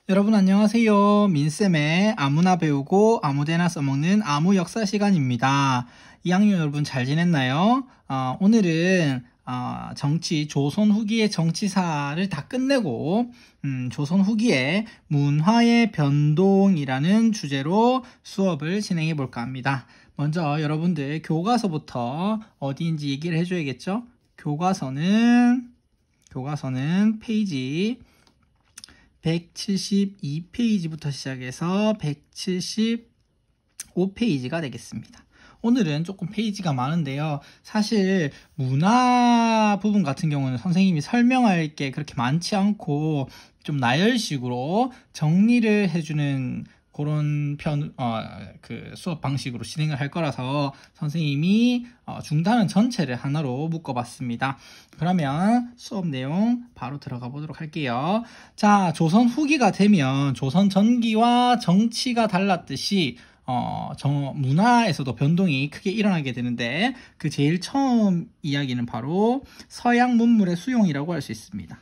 여러분 안녕하세요. 민쌤의 아무나 배우고 아무데나 써먹는 아무 역사 시간입니다. 2학년 여러분 잘 지냈나요? 오늘은 조선 후기의 정치사를 다 끝내고 조선 후기의 문화의 변동이라는 주제로 수업을 진행해 볼까 합니다. 먼저 여러분들 교과서부터 어디인지 얘기를 해줘야겠죠? 교과서는 페이지 172페이지부터 시작해서 175페이지가 되겠습니다. 오늘은 조금 페이지가 많은데요. 사실 문화 부분 같은 경우는 선생님이 설명할 게 그렇게 많지 않고 좀 나열식으로 정리를 해주는 그런 수업 방식으로 진행을 할 거라서 선생님이 중단은 전체를 하나로 묶어봤습니다. 그러면 수업 내용 바로 들어가 보도록 할게요. 자, 조선 후기가 되면 조선 전기와 정치가 달랐듯이 문화에서도 변동이 크게 일어나게 되는데 그 제일 처음 이야기는 바로 서양 문물의 수용이라고 할 수 있습니다.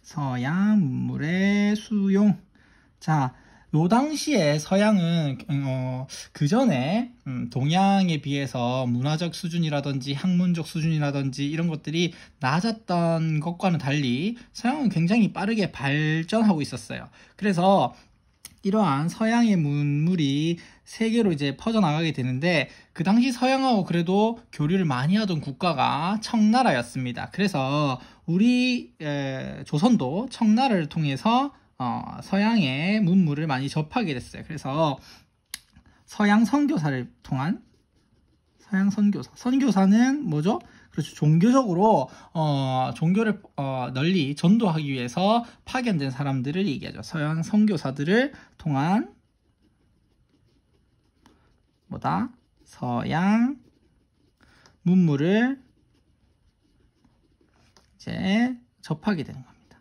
서양 문물의 수용. 자, 요 당시에 서양은 그 전에 동양에 비해서 문화적 수준이라든지 학문적 수준이라든지 이런 것들이 낮았던 것과는 달리 서양은 굉장히 빠르게 발전하고 있었어요. 그래서 이러한 서양의 문물이 세계로 이제 퍼져나가게 되는데 그 당시 서양하고 그래도 교류를 많이 하던 국가가 청나라였습니다. 그래서 우리 조선도 청나라를 통해서 서양의 문물을 많이 접하게 됐어요. 그래서 서양 선교사를 통한 선교사는 뭐죠? 그렇죠. 종교적으로 종교를 널리 전도하기 위해서 파견된 사람들을 얘기하죠. 서양 선교사들을 통한 서양 문물을 이제 접하게 되는 겁니다.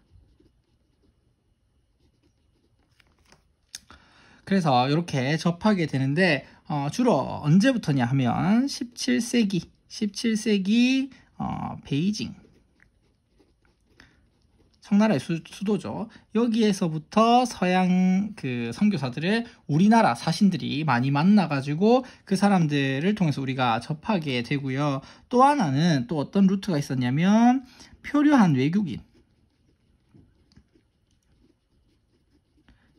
그래서 이렇게 접하게 되는데 주로 언제부터냐 하면 17세기 베이징 청나라의 수도죠. 여기에서부터 서양 선교사들을 우리나라 사신들이 많이 만나가지고 그 사람들을 통해서 우리가 접하게 되고요. 또 하나는 또 어떤 루트가 있었냐면 표류한 외국인이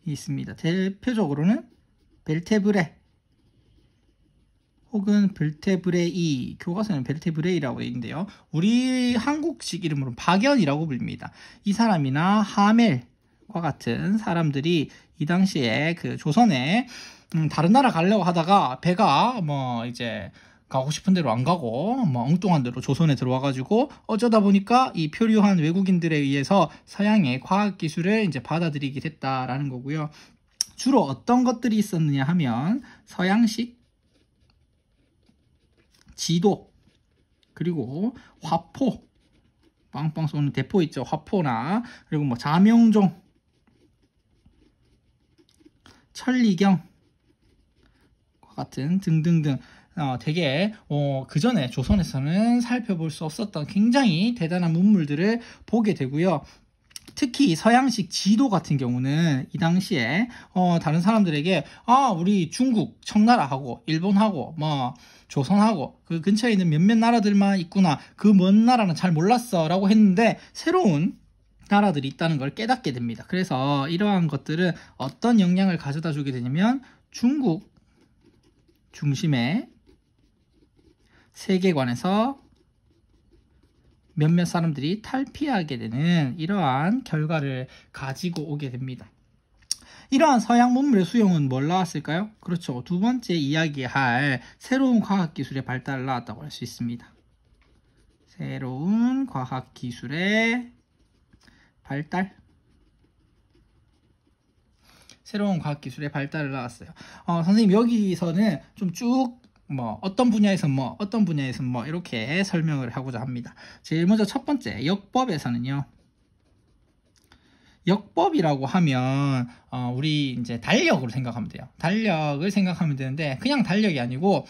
있습니다. 대표적으로는 벨테브레 혹은 벨테브레이, 교과서는 벨테브레이라고 되어 있는데요. 우리 한국식 이름으로 박연이라고 불립니다. 이 사람이나 하멜과 같은 사람들이 이 당시에 조선에 다른 나라 가려고 하다가 배가 이제 가고 싶은 대로 안 가고 엉뚱한 대로 조선에 들어와가지고 어쩌다 보니까 이 표류한 외국인들에 의해서 서양의 과학기술을 이제 받아들이게 됐다라는 거고요. 주로 어떤 것들이 있었느냐 하면 서양식 지도, 그리고 화포, 빵빵 쏘는 대포 있죠. 화포나, 그리고 자명종, 천리경 같은 등등등 되게 그 전에 조선에서는 살펴볼 수 없었던 굉장히 대단한 문물들을 보게 되고요. 특히 서양식 지도 같은 경우는 이 당시에 다른 사람들에게 우리 중국, 청나라하고 일본하고 조선하고 그 근처에 있는 몇몇 나라들만 있구나, 그 먼 나라는 잘 몰랐어 라고 했는데 새로운 나라들이 있다는 걸 깨닫게 됩니다. 그래서 이러한 것들은 어떤 영향을 가져다 주게 되냐면 중국 중심의 세계관에서 몇몇 사람들이 탈피하게 되는 이러한 결과를 가지고 오게 됩니다. 이러한 서양 문물의 수용은 뭘 나왔을까요? 그렇죠. 두 번째 이야기할 새로운 과학기술의 발달을 낳았다고 할 수 있습니다. 새로운 과학기술의 발달. 새로운 과학기술의 발달을 낳았어요. 선생님 여기서는 좀 쭉 어떤 분야에서 어떤 분야에서 이렇게 설명을 하고자 합니다. 제일 먼저 첫 번째 역법에서는요. 역법이라고 하면 우리 이제 달력으로 생각하면 돼요. 달력을 생각하면 되는데 그냥 달력이 아니고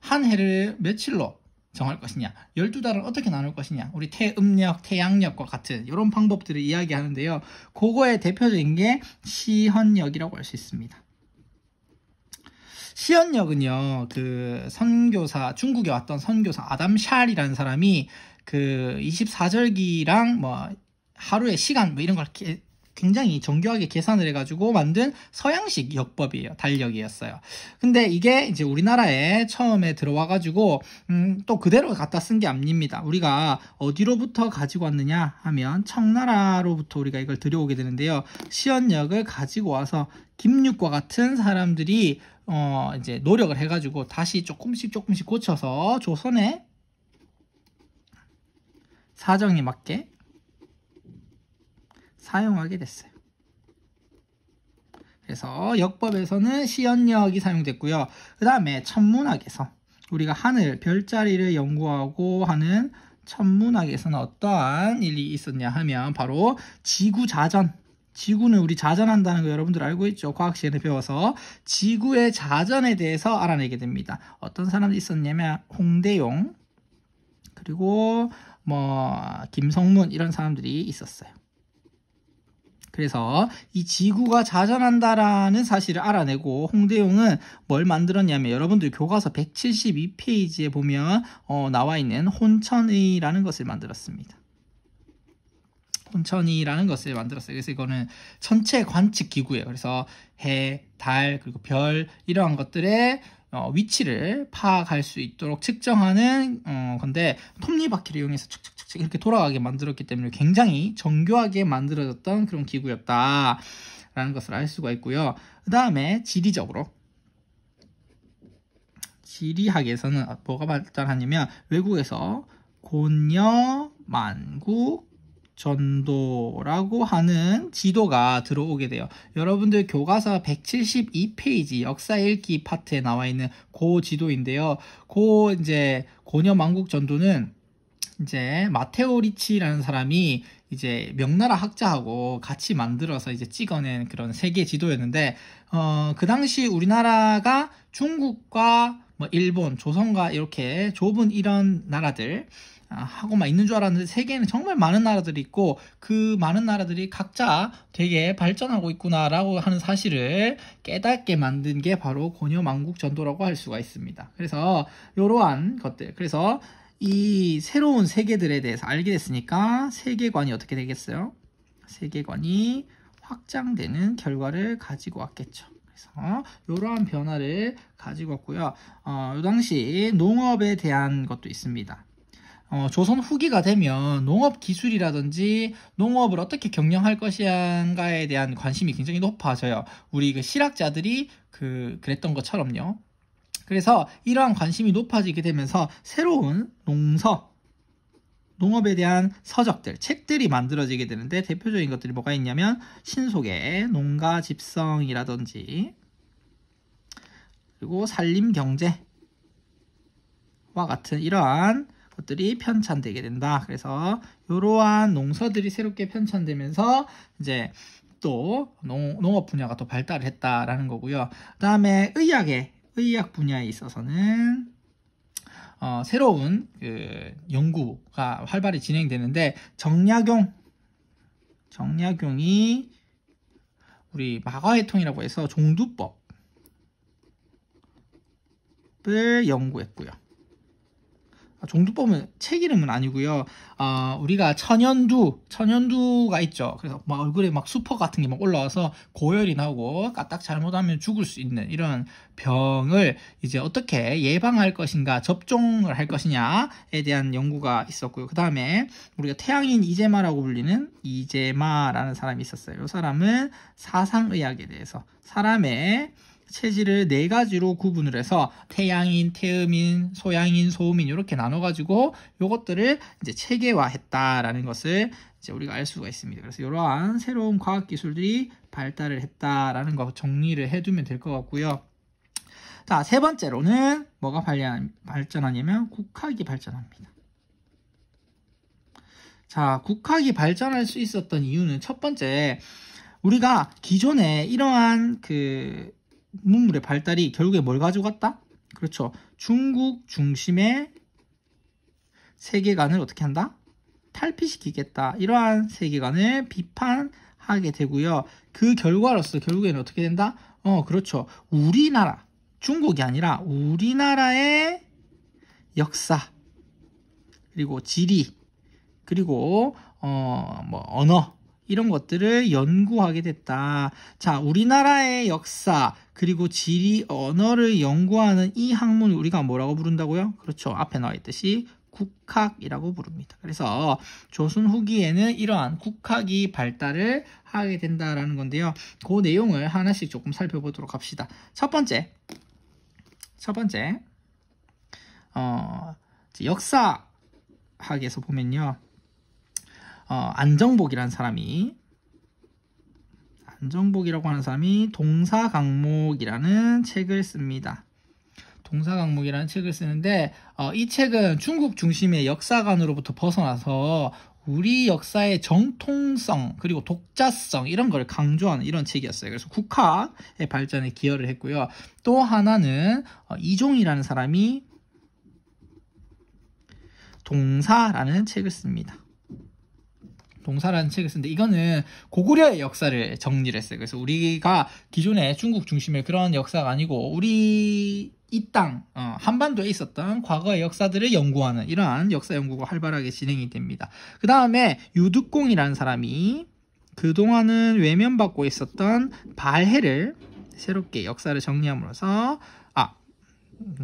한 해를 며칠로 정할 것이냐, 12달을 어떻게 나눌 것이냐, 우리 태음력, 태양력과 같은 이런 방법들을 이야기하는데요. 그거의 대표적인 게 시헌역이라고 할 수 있습니다. 시헌역은요, 그 선교사, 중국에 왔던 선교사 아담 샬이라는 사람이 그 24절기랑 뭐 하루의 시간 뭐 이런 걸 굉장히 정교하게 계산을 해가지고 만든 서양식 역법이에요. 달력이었어요. 근데 이게 이제 우리나라에 처음에 들어와가지고 또 그대로 갖다 쓴 게 아닙니다. 우리가 어디로부터 가지고 왔느냐 하면 청나라로부터 우리가 이걸 들여오게 되는데요. 시헌역을 가지고 와서 김육과 같은 사람들이 이제 노력을 해가지고 다시 조금씩 고쳐서 조선의 사정에 맞게 사용하게 됐어요. 그래서 역법에서는 시헌역이 사용됐고요. 그 다음에 천문학에서 우리가 하늘, 별자리를 연구하고 하는 천문학에서는 어떠한 일이 있었냐 하면 바로 지구자전. 지구는 우리 자전한다는 거 여러분들 알고 있죠? 과학 시간에 배워서 지구의 자전에 대해서 알아내게 됩니다. 어떤 사람들이 있었냐면 홍대용, 그리고 뭐 김성문 이런 사람들이 있었어요. 그래서 이 지구가 자전한다라는 사실을 알아내고 홍대용은 뭘 만들었냐면 여러분들 교과서 172페이지에 보면 나와 있는 혼천의라는 것을 만들었습니다. 혼천이라는 것을 만들었어요. 그래서 이거는 전체 관측 기구예요. 그래서 해, 달, 그리고 별 이러한 것들의 위치를 파악할 수 있도록 측정하는 건데 톱니바퀴를 이용해서 축축축축 이렇게 돌아가게 만들었기 때문에 굉장히 정교하게 만들어졌던 그런 기구였다라는 것을 알 수가 있고요. 그 다음에 지리학에서는 뭐가 발달하냐면 외국에서 곤여, 만국, 전도라고 하는 지도가 들어오게 돼요. 여러분들 교과서 172페이지 역사 읽기 파트에 나와 있는 그 지도인데요. 그 이제 고려 만국 전도는 이제 마테오 리치라는 사람이 이제 명나라 학자하고 같이 만들어서 이제 찍어낸 그런 세계 지도였는데 그 당시 우리나라가 중국과 뭐 일본, 조선과 이렇게 좁은 이런 나라들 하고만 있는 줄 알았는데 세계에는 정말 많은 나라들이 있고 그 많은 나라들이 각자 되게 발전하고 있구나라고 하는 사실을 깨닫게 만든 게 바로 고려만국전도라고 할 수가 있습니다. 그래서 이러한 것들, 그래서 이 새로운 세계들에 대해서 알게 됐으니까 세계관이 어떻게 되겠어요? 세계관이 확장되는 결과를 가지고 왔겠죠. 그래서 이러한 변화를 가지고 왔고요. 이 당시 농업에 대한 것도 있습니다. 조선 후기가 되면 농업 기술이라든지 농업을 어떻게 경영할 것인가에 대한 관심이 굉장히 높아져요. 우리 그 실학자들이 그랬던 것처럼요. 그래서 이러한 관심이 높아지게 되면서 새로운 농업에 대한 서적들, 책들이 만들어지게 되는데 대표적인 것들이 뭐가 있냐면 신속의 농가 집성이라든지 그리고 산림경제와 같은 이러한 것들이 편찬되게 된다. 그래서 이러한 농서들이 새롭게 편찬되면서 이제 또 농업 분야가 또 발달을 했다라는 거고요. 그 다음에 의학 분야에 있어서는 새로운 연구가 활발히 진행되는데 정약용이 우리 마가회통이라고 해서 종두법을 연구했고요. 종두법은 책 이름은 아니고요. 우리가 천연두가 있죠. 그래서 막 얼굴에 막 수포 같은 게 막 올라와서 고열이 나고 까딱 잘못하면 죽을 수 있는 이런 병을 이제 어떻게 예방할 것인가, 접종을 할 것이냐에 대한 연구가 있었고요. 그 다음에 우리가 태양인 이재마라고 불리는 이재마라는 사람이 있었어요. 이 사람은 사상의학에 대해서 사람의 체질을 4가지로 구분을 해서 태양인, 태음인, 소양인, 소음인 이렇게 나눠가지고 요것들을 이제 체계화했다라는 것을 이제 우리가 알 수가 있습니다. 그래서 이러한 새로운 과학 기술들이 발달을 했다라는 거 정리를 해두면 될 것 같고요. 자, 세 번째로는 뭐가 발전하냐면 국학이 발전합니다. 자, 국학이 발전할 수 있었던 이유는 첫 번째, 우리가 기존에 이러한 문물의 발달이 결국에 뭘 가져갔다? 그렇죠. 중국 중심의 세계관을 어떻게 한다? 탈피시키겠다. 이러한 세계관을 비판하게 되고요. 그 결과로서 결국에는 어떻게 된다? 그렇죠. 우리나라, 중국이 아니라 우리나라의 역사, 그리고 지리, 그리고 언어, 이런 것들을 연구하게 됐다. 자, 우리나라의 역사, 그리고 지리, 언어를 연구하는 이 학문을 우리가 뭐라고 부른다고요? 그렇죠. 앞에 나와 있듯이 국학이라고 부릅니다. 그래서 조선 후기에는 이러한 국학이 발달을 하게 된다라는 건데요. 그 내용을 하나씩 조금 살펴보도록 합시다. 첫 번째, 역사학에서 보면요. 안정복이라고 하는 사람이 동사강목이라는 책을 씁니다. 동사강목이라는 책을 쓰는데 이 책은 중국 중심의 역사관으로부터 벗어나서 우리 역사의 정통성 그리고 독자성 이런 걸 강조하는 이런 책이었어요. 그래서 국학의 발전에 기여를 했고요. 또 하나는 이종이라는 사람이 동사라는 책을 씁니다. 동사라는 책을 쓰는데 이거는 고구려의 역사를 정리를 했어요. 그래서 우리가 기존의 중국 중심의 그런 역사가 아니고 우리 이 땅, 한반도에 있었던 과거의 역사들을 연구하는 이러한 역사 연구가 활발하게 진행이 됩니다. 그 다음에 유득공이라는 사람이 그동안은 외면받고 있었던 발해를 새롭게 역사를 정리함으로써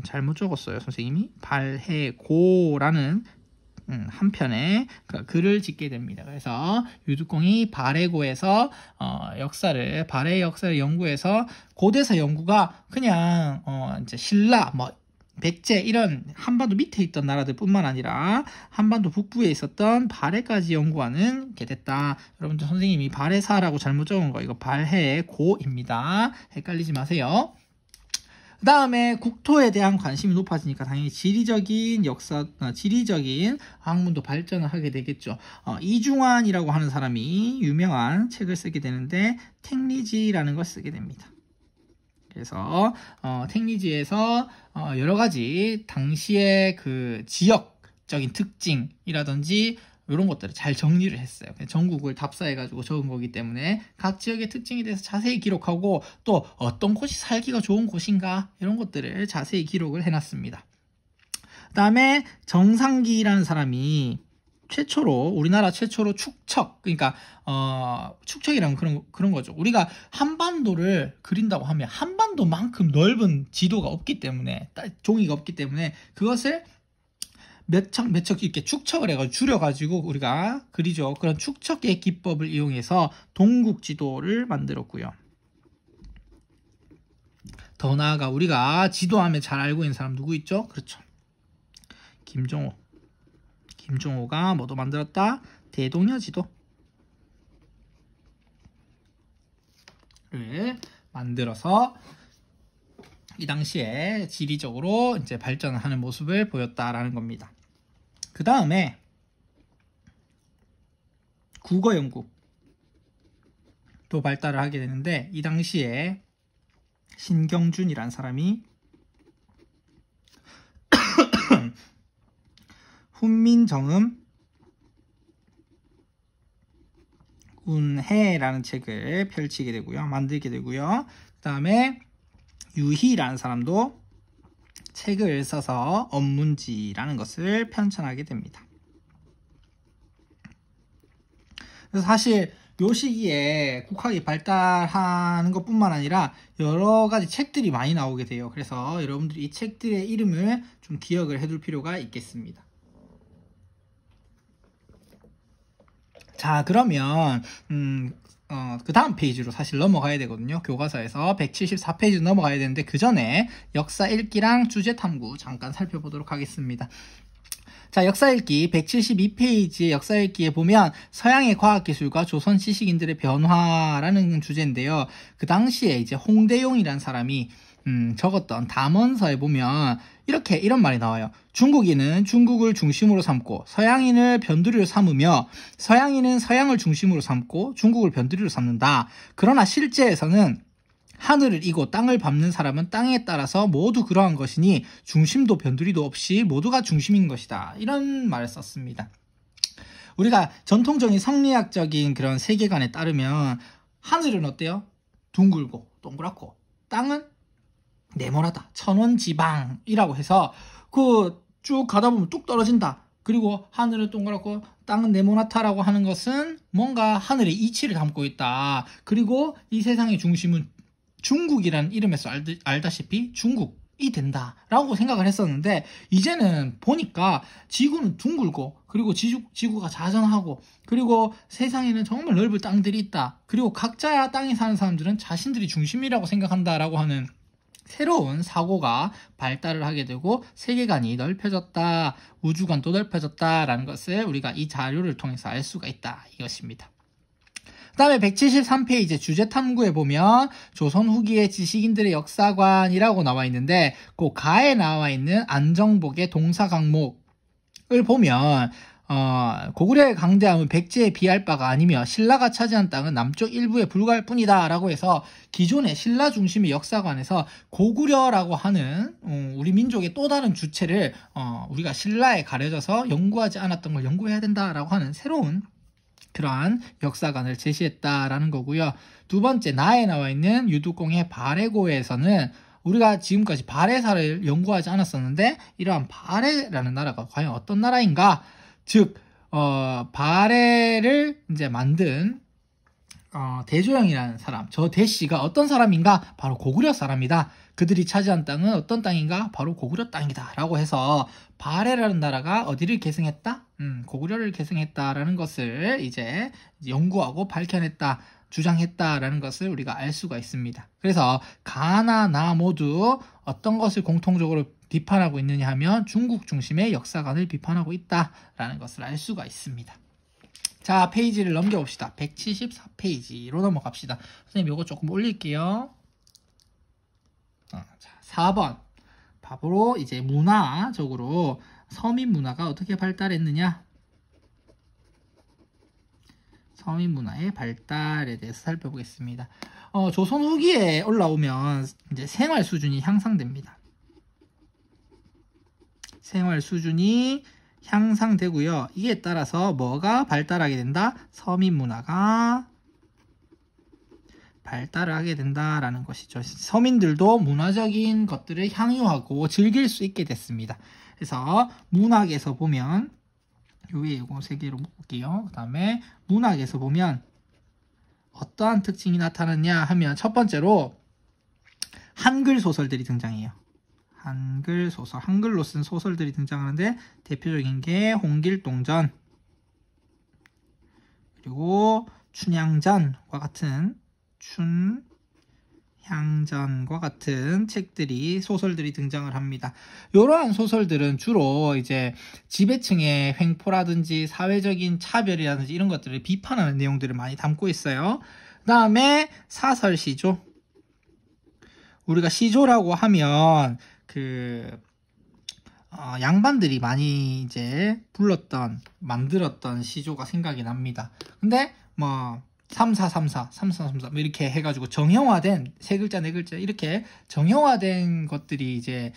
잘못 적었어요. 선생님이 발해고라는 한 편의 글을 짓게 됩니다. 그래서 유득공이 발해고에서 발해 역사를 연구해서 고대사 연구가 그냥 이제 신라, 백제 이런 한반도 밑에 있던 나라들뿐만 아니라 한반도 북부에 있었던 발해까지 연구하는 게 됐다. 여러분들 선생님이 발해사라고 잘못 적은 거 이거 발해고입니다. 헷갈리지 마세요. 그 다음에 국토에 대한 관심이 높아지니까 당연히 지리적인 학문도 발전을 하게 되겠죠. 이중환이라고 하는 사람이 유명한 책을 쓰게 되는데 택리지라는 걸 쓰게 됩니다. 그래서 택리지에서 여러 가지 당시의 그 지역적인 특징이라든지 이런 것들을 잘 정리를 했어요. 전국을 답사해가지고 적은 거기 때문에 각 지역의 특징에 대해서 자세히 기록하고 또 어떤 곳이 살기가 좋은 곳인가 이런 것들을 자세히 기록을 해놨습니다. 그 다음에 정상기라는 사람이 우리나라 최초로 축척, 그러니까 축척이란 그런 거죠. 우리가 한반도를 그린다고 하면 한반도만큼 넓은 지도가 없기 때문에 종이가 없기 때문에 그것을 몇 척 이렇게 축척을 해가지고 줄여가지고 우리가 그리죠. 그런 축척의 기법을 이용해서 동국지도를 만들었고요. 더 나아가 우리가 지도하면 잘 알고 있는 사람 누구 있죠? 그렇죠. 김종호가 뭐도 만들었다? 대동여지도를 만들어서 이 당시에 지리적으로 이제 발전을 하는 모습을 보였다라는 겁니다. 그 다음에 국어 연구도 발달을 하게 되는데 이 당시에 신경준이라는 사람이 훈민정음 운해라는 책을 만들게 되고요. 그 다음에 유희라는 사람도 책을 써서 언문지라는 것을 편찬하게 됩니다. 그래서 사실 이 시기에 국학이 발달하는 것뿐만 아니라 여러 가지 책들이 많이 나오게 돼요. 그래서 여러분들이 이 책들의 이름을 좀 기억을 해둘 필요가 있겠습니다. 자, 그러면 그 다음 페이지로 사실 넘어가야 되거든요. 교과서에서 174페이지 넘어가야 되는데 그 전에 역사 읽기랑 주제 탐구 잠깐 살펴보도록 하겠습니다. 자, 역사 읽기 172페이지의 역사 읽기에 보면 서양의 과학기술과 조선 지식인들의 변화라는 주제인데요. 그 당시에 이제 홍대용이라는 사람이 적었던 담원서에 보면 이런 말이 나와요. 중국인은 중국을 중심으로 삼고 서양인을 변두리로 삼으며 서양인은 서양을 중심으로 삼고 중국을 변두리로 삼는다. 그러나 실제에서는 하늘을 이고 땅을 밟는 사람은 땅에 따라서 모두 그러한 것이니 중심도 변두리도 없이 모두가 중심인 것이다. 이런 말을 썼습니다. 우리가 전통적인 성리학적인 그런 세계관에 따르면 하늘은 어때요? 둥글고 동그랗고 땅은 네모나다. 천원지방이라고 해서 그 쭉 가다 보면 뚝 떨어진다. 그리고 하늘은 동그랗고 땅은 네모나다라고 하는 것은 뭔가 하늘의 이치를 담고 있다. 그리고 이 세상의 중심은 중국이라는 이름에서 알다시피 중국이 된다라고 생각을 했었는데 이제는 보니까 지구는 둥글고 그리고 지구가 자전하고 그리고 세상에는 정말 넓은 땅들이 있다. 그리고 각자 땅에 사는 사람들은 자신들이 중심이라고 생각한다라고 하는 새로운 사고가 발달을 하게 되고 세계관이 넓혀졌다, 우주관도 넓혀졌다라는 것을 우리가 이 자료를 통해서 알 수가 있다 이것입니다. 그 다음에 173페이지 주제탐구에 보면 조선 후기의 지식인들의 역사관이라고 나와 있는데 그 가에 나와 있는 안정복의 동사 강목을 보면 고구려의 강대함은 백제에 비할 바가 아니며 신라가 차지한 땅은 남쪽 일부에 불과할 뿐이다 라고 해서 기존의 신라 중심의 역사관에서 고구려라고 하는 우리 민족의 또 다른 주체를 우리가 신라에 가려져서 연구하지 않았던 걸 연구해야 된다라고 하는 새로운 그러한 역사관을 제시했다라는 거고요. 두 번째 나에 나와 있는 유두공의 바레고에서는 우리가 지금까지 바레사를 연구하지 않았었는데 이러한 바레라는 나라가 과연 어떤 나라인가? 즉 바레를 이제 만든 대조영이라는 사람, 저 대씨가 어떤 사람인가? 바로 고구려 사람이다. 그들이 차지한 땅은 어떤 땅인가? 바로 고구려 땅이다 라고 해서 바레라는 나라가 어디를 계승했다? 고구려를 계승했다라는 것을 이제 연구하고 밝혀냈다, 주장했다라는 것을 우리가 알 수가 있습니다. 그래서 가나 나 모두 어떤 것을 공통적으로 비판하고 있느냐 하면 중국 중심의 역사관을 비판하고 있다라는 것을 알 수가 있습니다. 자, 페이지를 넘겨봅시다. 174페이지로 넘어갑시다. 선생님 이거 조금 올릴게요. 자, 4번. 바로 이제 문화적으로 서민 문화가 어떻게 발달했느냐? 서민 문화의 발달에 대해서 살펴보겠습니다. 조선 후기에 올라오면 이제 생활 수준이 향상됩니다. 생활 수준이 향상되고요. 이에 따라서 뭐가 발달하게 된다? 서민 문화가 발달을 하게 된다라는 것이죠. 서민들도 문화적인 것들을 향유하고 즐길 수 있게 됐습니다. 그래서 문학에서 보면 요에 요거 3개로 볼게요. 그 다음에 문학에서 보면 어떠한 특징이 나타났냐 하면 첫 번째로 한글 소설들이 등장해요. 한글 소설, 한글로 쓴 소설들이 등장하는데 대표적인 게 홍길동전 그리고 춘향전과 같은 책들이 소설들이 등장을 합니다. 이러한 소설들은 주로 이제 지배층의 횡포라든지 사회적인 차별이라든지 이런 것들을 비판하는 내용들을 많이 담고 있어요. 그 다음에 사설시조. 우리가 시조라고 하면 양반들이 많이 이제 만들었던 시조가 생각이 납니다. 근데 뭐 3434 뭐 이렇게 해가지고 정형화된 3글자 4글자 이렇게 정형화된 것들이 이제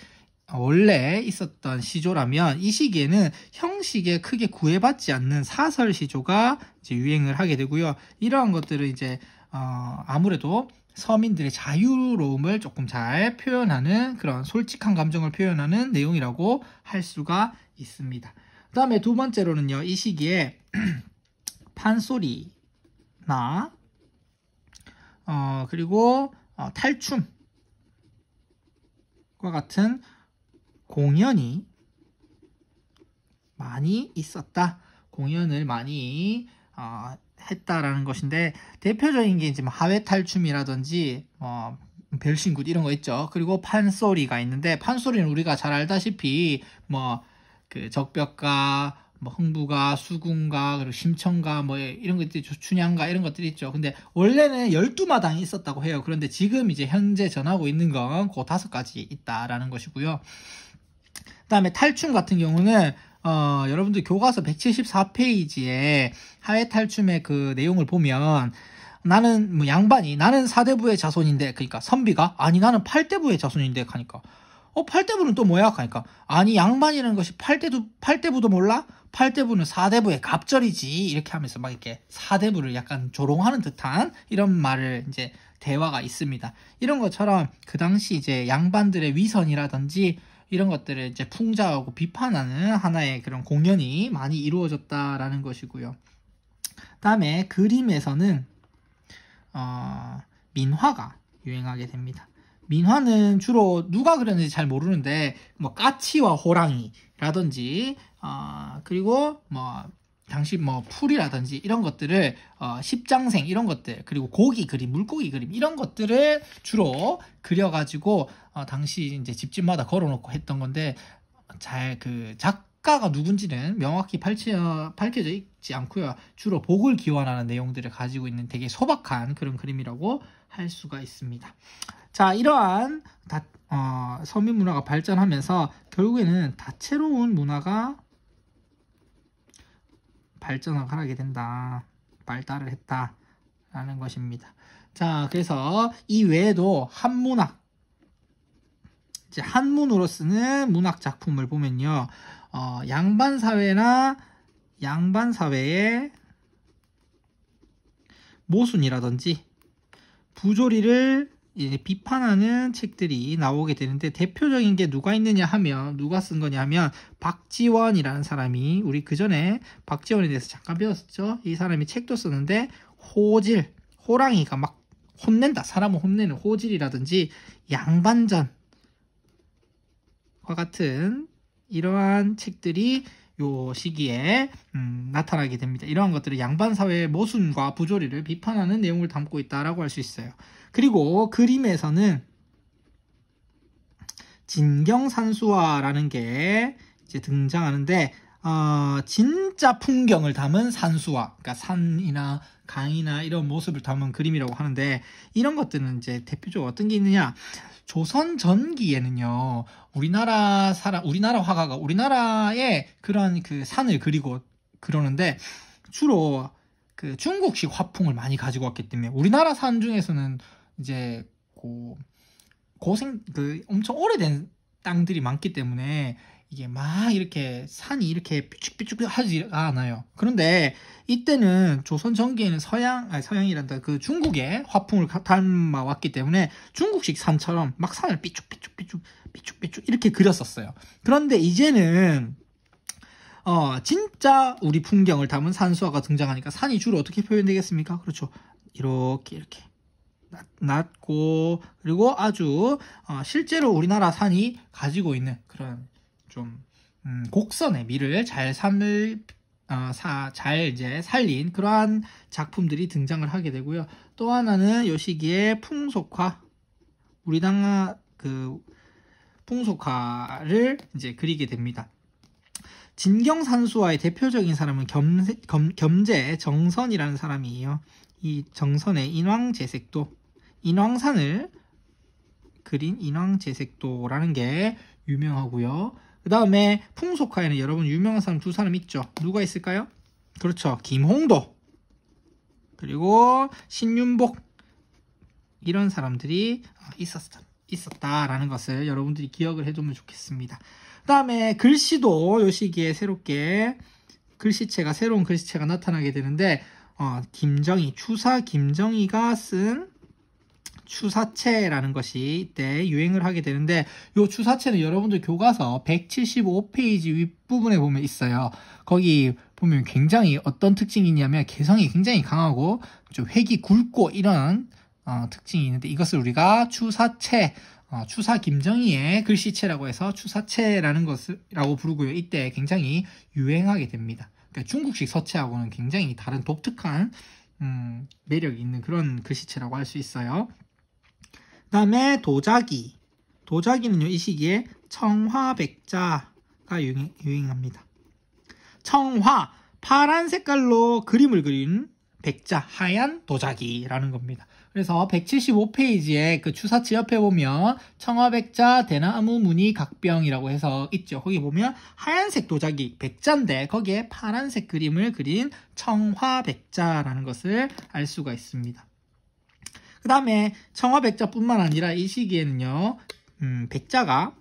원래 있었던 시조라면 이 시기에는 형식에 크게 구애받지 않는 사설 시조가 이제 유행을 하게 되고요. 이러한 것들은 이제 아무래도 서민들의 자유로움을 조금 잘 표현하는 그런 솔직한 감정을 표현하는 내용이라고 할 수가 있습니다. 그 다음에 두 번째로는요. 이 시기에 판소리나 그리고 탈춤과 같은 공연이 많이 있었다. 공연을 많이 했다라는 것인데 대표적인 게 이제 하회 탈춤이라든지 별신굿 이런 거 있죠. 그리고 판소리가 있는데 판소리는 우리가 잘 알다시피 그 적벽가, 흥부가, 수군가, 그리고 심청가 이런 것들이 춘향가 이런 것들이 있죠. 근데 원래는 12마당이 있었다고 해요. 그런데 지금 이제 현재 전하고 있는 건 그 5가지 있다라는 것이고요. 그다음에 탈춤 같은 경우는 여러분들 교과서 174페이지에 하회 탈춤의 그 내용을 보면 나는 뭐 양반이 나는 사대부의 자손인데 그러니까 선비가 아니 나는 팔대부의 자손인데 하니까 8대부는 또 뭐야? 하니까 아니 양반이라는 것이 8대부도 몰라? 8대부는 4대부의 갑절이지 이렇게 하면서 막 이렇게 4대부를 약간 조롱하는 듯한 이런 말을 이제 대화가 있습니다. 이런 것처럼 그 당시 이제 양반들의 위선이라든지 이런 것들을 이제 풍자하고 비판하는 하나의 그런 공연이 많이 이루어졌다라는 것이고요. 다음에 그림에서는 민화가 유행하게 됩니다. 민화는 주로 누가 그렸는지 잘 모르는데 뭐 까치와 호랑이라든지 그리고 뭐 당시 뭐 풀이라든지 이런 것들을 십장생 이런 것들 그리고 고기 그림, 물고기 그림 이런 것들을 주로 그려가지고 당시 이제 집집마다 걸어놓고 했던 건데 잘 그 작가가 누군지는 명확히 밝혀져 있지 않고요. 주로 복을 기원하는 내용들을 가지고 있는 되게 소박한 그런 그림이라고 할 수가 있습니다. 자, 이러한 서민 문화가 발전하면서 결국에는 다채로운 문화가 발전을 하게 된다. 발달을 했다라는 것입니다. 자, 그래서 이 외에도 한문학, 이제 한문으로 쓰는 문학 작품을 보면요. 양반사회의 모순이라든지 부조리를 이제 비판하는 책들이 나오게 되는데 대표적인 게 누가 있느냐 하면 누가 쓴 거냐 하면 박지원이라는 사람이 우리 그 전에 박지원에 대해서 잠깐 배웠었죠. 이 사람이 책도 썼는데 호질, 호랑이가 막 혼낸다. 사람을 혼내는 호질이라든지 양반전과 같은 이러한 책들이 요 시기에 나타나게 됩니다. 이러한 것들은 양반사회의 모순과 부조리를 비판하는 내용을 담고 있다라고 할 수 있어요. 그리고 그림에서는 진경산수화라는 게 이제 등장하는데 진짜 풍경을 담은 산수화, 그러니까 산이나 강이나 이런 모습을 담은 그림이라고 하는데 이런 것들은 이제 대표적으로 어떤 게 있느냐? 조선 전기에는요, 우리나라 화가가 우리나라의 그런 그 산을 그리고 그러는데 주로 그 중국식 화풍을 많이 가지고 왔기 때문에 우리나라 산 중에서는 이제 엄청 오래된 땅들이 많기 때문에 이게 막 이렇게 산이 이렇게 삐쭉삐쭉 하지 않아요. 그런데 이때는 조선 전기에는 서양이란다. 그 중국의 화풍을 닮아왔기 때문에 중국식 산처럼 막 산을 삐쭉 이렇게 그렸었어요. 그런데 이제는 진짜 우리 풍경을 담은 산수화가 등장하니까 산이 주로 어떻게 표현되겠습니까? 그렇죠. 이렇게 낮고 그리고 아주 실제로 우리나라 산이 가지고 있는 그런 좀 곡선의 미를 잘 이제 살린 그러한 작품들이 등장을 하게 되고요. 또 하나는 이 시기에 풍속화, 우리나라 그 풍속화를 이제 그리게 됩니다. 진경산수화의 대표적인 사람은 겸재 정선이라는 사람이에요. 이 정선의 인왕산을 그린 인왕제색도라는 게 유명하고요. 그 다음에 풍속화에는 여러분 유명한 사람 두 사람 있죠. 누가 있을까요? 그렇죠. 김홍도 그리고 신윤복 이런 사람들이 있었다라는 것을 여러분들이 기억을 해두면 좋겠습니다. 그 다음에 글씨도 이 시기에 새로운 글씨체가 나타나게 되는데 추사 김정희가 쓴 추사체라는 것이 이때 유행을 하게 되는데 이 추사체는 여러분들 교과서 175페이지 윗부분에 보면 있어요. 거기 보면 굉장히 어떤 특징이 있냐면 개성이 굉장히 강하고 좀 획이 굵고 이런 특징이 있는데 이것을 우리가 추사체, 추사 김정희의 글씨체라고 해서 추사체라는 것이라고 부르고요. 이때 굉장히 유행하게 됩니다. 그러니까 중국식 서체하고는 굉장히 다른 독특한 매력이 있는 그런 글씨체라고 할 수 있어요. 그 다음에 도자기는요, 이 시기에 청화백자가 유행합니다. 청화, 파란 색깔로 그림을 그린 백자, 하얀 도자기라는 겁니다. 그래서 175페이지에 그 추사체 옆에 보면 청화백자 대나무 무늬 각병이라고 해서 있죠. 거기 보면 하얀색 도자기 백자인데 거기에 파란색 그림을 그린 청화백자라는 것을 알 수가 있습니다. 그 다음에 청화백자뿐만 아니라 이 시기에는요, 백자가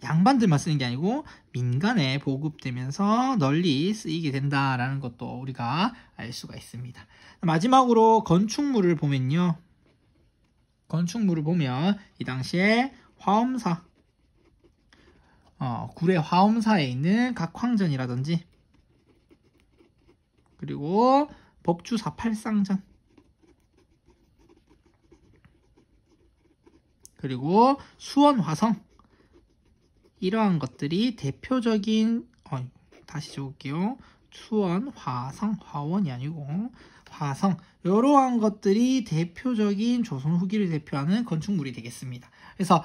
양반들만 쓰는 게 아니고 민간에 보급되면서 널리 쓰이게 된다라는 것도 우리가 알 수가 있습니다. 마지막으로 건축물을 보면요. 건축물을 보면 이 당시에 화엄사, 구례 화엄사에 있는 각 황전이라든지 그리고 법주사 팔상전 그리고 수원 화성 이러한 것들이 대표적인 다시 적을게요. 수원, 화성, 화원이 아니고 화성 이러한 것들이 대표적인 조선 후기를 대표하는 건축물이 되겠습니다. 그래서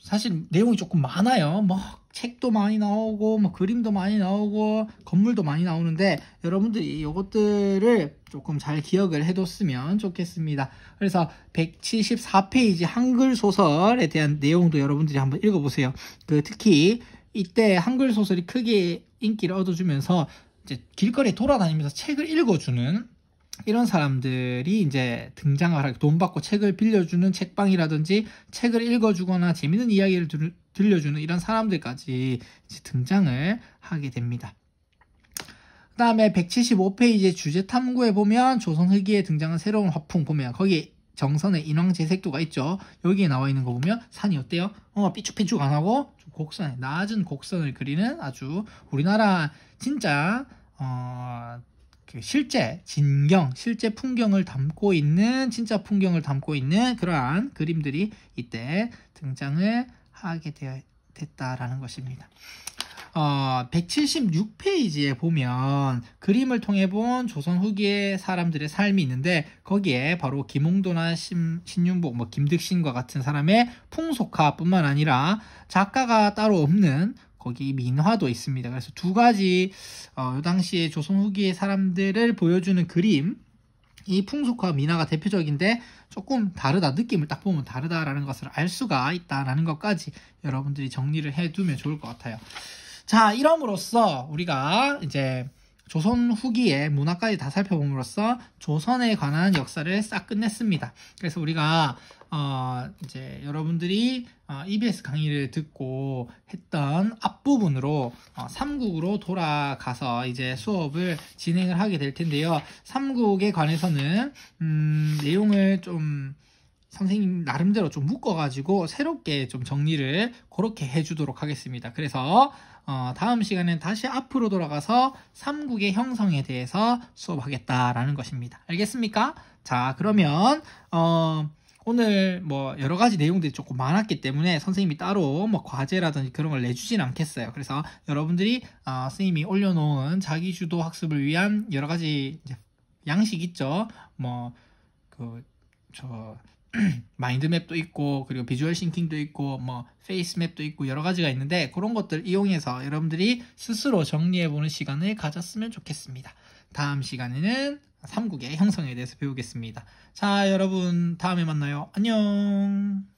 사실 내용이 조금 많아요. 뭐 책도 많이 나오고 뭐 그림도 많이 나오고 건물도 많이 나오는데 여러분들이 이것들을 조금 잘 기억을 해뒀으면 좋겠습니다. 그래서 174페이지 한글 소설에 대한 내용도 여러분들이 한번 읽어보세요. 특히 이때 한글 소설이 크게 인기를 얻어주면서 이제 길거리에 돌아다니면서 책을 읽어주는 이런 사람들이 이제 등장을 하게, 돈 받고 책을 빌려주는 책방이라든지 책을 읽어주거나 재밌는 이야기를 들려주는 이런 사람들까지 이제 등장을 하게 됩니다. 그 다음에 175페이지 주제탐구에 보면 조선 후기에 등장한 새로운 화풍 보면 거기 정선에 인왕제색도가 있죠. 여기에 나와 있는 거 보면 산이 어때요? 삐쭉삐쭉 안 하고 좀 곡선, 낮은 곡선을 그리는 아주 우리나라 진짜 실제 진경, 실제 풍경을 담고 있는, 진짜 풍경을 담고 있는 그러한 그림들이 이때 등장을 하게 됐다라는 것입니다. 176페이지에 보면 그림을 통해 본 조선 후기의 사람들의 삶이 있는데 거기에 바로 김홍도나 신윤복, 김득신과 같은 사람의 풍속화뿐만 아니라 작가가 따로 없는 거기 민화도 있습니다. 그래서 두 가지 이 당시에 조선 후기의 사람들을 보여주는 그림, 이 풍속화 민화가 대표적인데 조금 다르다, 느낌을 딱 보면 다르다라는 것을 알 수가 있다라는 것까지 여러분들이 정리를 해두면 좋을 것 같아요. 자, 이럼으로써 우리가 이제 조선 후기의 문화까지 다 살펴봄으로써 조선에 관한 역사를 싹 끝냈습니다. 그래서 우리가 이제 여러분들이 EBS 강의를 듣고 했던 앞부분으로 삼국으로 돌아가서 이제 수업을 진행을 하게 될 텐데요. 삼국에 관해서는 내용을 좀 선생님 나름대로 좀 묶어가지고 새롭게 좀 정리를 그렇게 해주도록 하겠습니다. 그래서 다음 시간엔 다시 앞으로 돌아가서 삼국의 형성에 대해서 수업하겠다라는 것입니다. 알겠습니까? 자, 그러면 오늘 여러 가지 내용들이 조금 많았기 때문에 선생님이 따로 과제라든지 그런 걸 내주진 않겠어요. 그래서 여러분들이 선생님이 올려놓은 자기주도 학습을 위한 여러 가지 이제 양식 있죠. 마인드맵도 있고 그리고 비주얼 싱킹도 있고 페이스맵도 있고 여러 가지가 있는데 그런 것들 이용해서 여러분들이 스스로 정리해보는 시간을 가졌으면 좋겠습니다. 다음 시간에는 삼국의 형성에 대해서 배우겠습니다. 자, 여러분 다음에 만나요. 안녕.